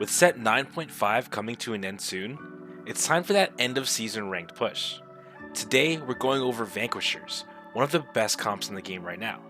With set 9.5 coming to an end soon, it's time for that end of season ranked push. Today we're going over Vanquishers, one of the best comps in the game right now.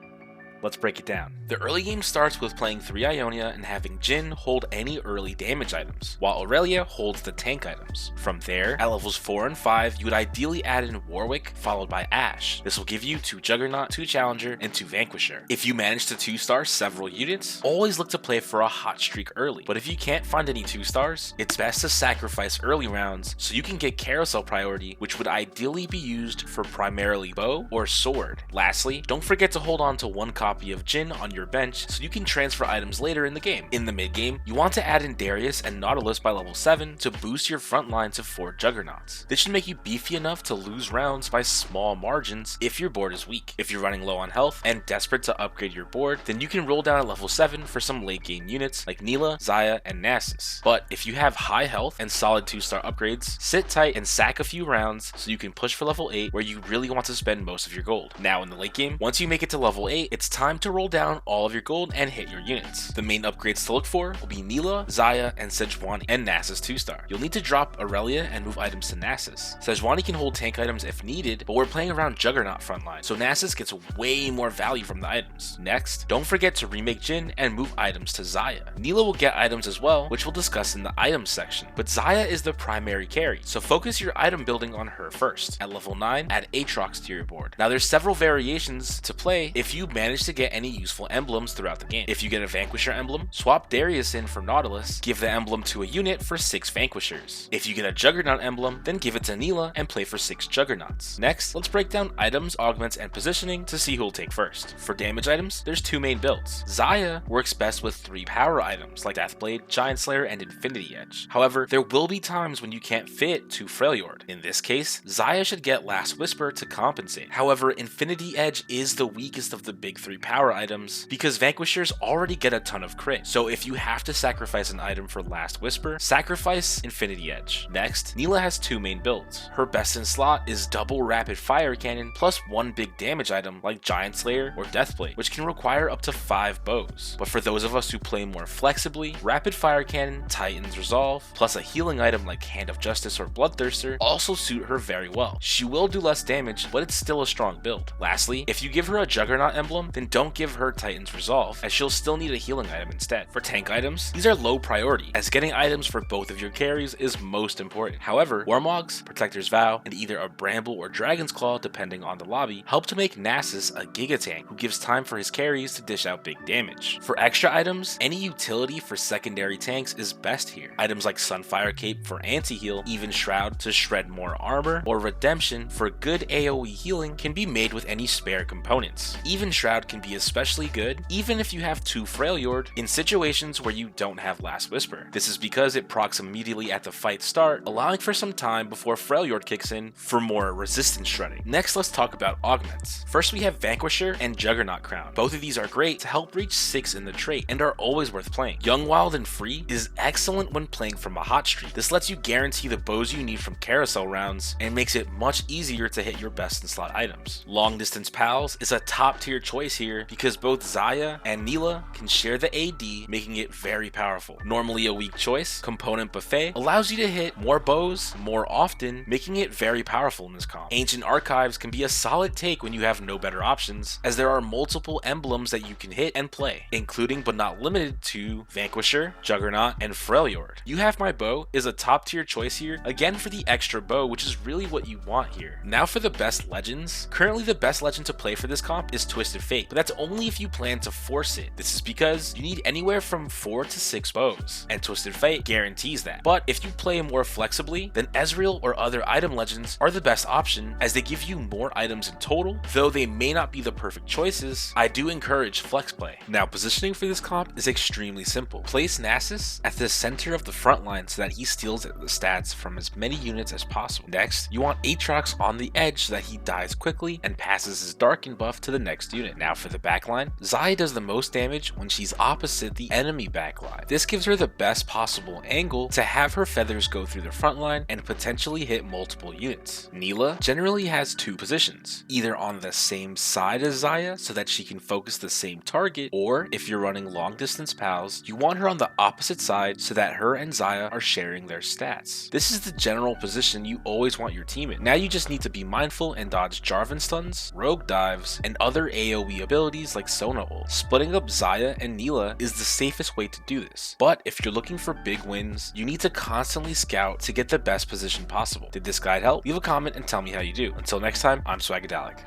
Let's break it down. The early game starts with playing 3 Ionia and having Jhin hold any early damage items, while Aurelia holds the tank items. From there, at levels 4 and 5, you would ideally add in Warwick followed by Ashe. This will give you 2 Juggernaut, 2 Challenger, and 2 Vanquisher. If you manage to 2-star several units, always look to play for a hot streak early, but if you can't find any 2-stars, it's best to sacrifice early rounds so you can get carousel priority, which would ideally be used for primarily bow or sword. Lastly, don't forget to hold on to 1 copy of Jhin on your bench so you can transfer items later in the game. In the mid game, you want to add in Darius and Nautilus by level 7 to boost your front line to 4 Juggernauts. This should make you beefy enough to lose rounds by small margins if your board is weak. If you're running low on health and desperate to upgrade your board, then you can roll down at level 7 for some late game units like Nilah, Xayah, and Nasus. But if you have high health and solid 2-star upgrades, sit tight and sack a few rounds so you can push for level 8 where you really want to spend most of your gold. Now in the late game, once you make it to level 8, it's time to roll down all of your gold and hit your units. The main upgrades to look for will be Nilah, Xayah, and Sejuani, and Nasus 2-star. You'll need to drop Aurelia and move items to Nasus. Sejuani can hold tank items if needed, but we're playing around Juggernaut frontline, so Nasus gets way more value from the items. Next, don't forget to remake Jhin and move items to Xayah. Nilah will get items as well, which we'll discuss in the items section, but Xayah is the primary carry, so focus your item building on her first. At level 9, add Aatrox to your board. Now there's several variations to play if you manage to get any useful emblems throughout the game. If you get a Vanquisher emblem, swap Darius in for Nautilus, give the emblem to a unit for 6 Vanquishers. If you get a Juggernaut emblem, then give it to Nilah and play for 6 Juggernauts. Next, let's break down items, augments, and positioning to see who'll take first. For damage items, there's 2 main builds. Xayah works best with 3 power items like Deathblade, Giant Slayer, and Infinity Edge. However, there will be times when you can't fit 2 Freljord. In this case, Xayah should get Last Whisper to compensate. However, Infinity Edge is the weakest of the big 3 power items because Vanquishers already get a ton of crit. So if you have to sacrifice an item for Last Whisper, sacrifice Infinity Edge. Next, Nilah has 2 main builds. Her best in slot is double rapid fire cannon plus 1 big damage item like Giant Slayer or Deathblade, which can require up to 5 bows. But for those of us who play more flexibly, rapid fire cannon, Titan's Resolve, plus a healing item like Hand of Justice or Bloodthirster also suit her very well. She will do less damage, but it's still a strong build. Lastly, if you give her a Juggernaut emblem, then don't give her Titan's Resolve, as she'll still need a healing item instead. For tank items, these are low priority, as getting items for both of your carries is most important. However, Warmogs, Protector's Vow, and either a Bramble or Dragon's Claw, depending on the lobby, help to make Nasus a Giga Tank who gives time for his carries to dish out big damage. For extra items, any utility for secondary tanks is best here. Items like Sunfire Cape for anti-heal, Even Shroud to shred more armor, or Redemption for good AoE healing can be made with any spare components. Even Shroud can be especially good even if you have 2 Freljord in situations where you don't have Last Whisper. This is because it procs immediately at the fight start, allowing for some time before Freljord kicks in for more resistance shredding. Next, let's talk about augments. First, we have Vanquisher and Juggernaut Crown. Both of these are great to help reach 6 in the trait and are always worth playing. Young, Wild, and Free is excellent when playing from a hot streak. This lets you guarantee the bows you need from carousel rounds and makes it much easier to hit your best in slot items. Long Distance Pals is a top tier choice here because both Xayah and Nilah can share the AD, making it very powerful. Normally a weak choice, Component Buffet allows you to hit more bows more often, making it very powerful in this comp. Ancient Archives can be a solid take when you have no better options, as there are multiple emblems that you can hit and play, including but not limited to Vanquisher, Juggernaut, and Freljord. You Have My Bow is a top tier choice here, again for the extra bow, which is really what you want here. Now for the best legends. Currently the best legend to play for this comp is Twisted Fate, but that's only if you plan to force it. This is because you need anywhere from 4 to 6 bows, and Twisted Fate guarantees that. But if you play more flexibly, then Ezreal or other item legends are the best option, as they give you more items in total. Though they may not be the perfect choices, I do encourage flex play. Now positioning for this comp is extremely simple. Place Nasus at the center of the front line so that he steals the stats from as many units as possible. Next, you want Aatrox on the edge so that he dies quickly and passes his Darken buff to the next unit. Now for the backline, Xayah does the most damage when she's opposite the enemy backline. This gives her the best possible angle to have her feathers go through the front line and potentially hit multiple units. Nilah generally has two positions, either on the same side as Xayah so that she can focus the same target, or if you're running long distance pals, you want her on the opposite side so that her and Xayah are sharing their stats. This is the general position you always want your team in. Now you just need to be mindful and dodge Jarvan stuns, rogue dives, and other AoE abilities like Sona ult. Splitting up Xayah and Nilah is the safest way to do this, but if you're looking for big wins, you need to constantly scout to get the best position possible. Did this guide help? Leave a comment and tell me how you do. Until next time, I'm Swagadelic.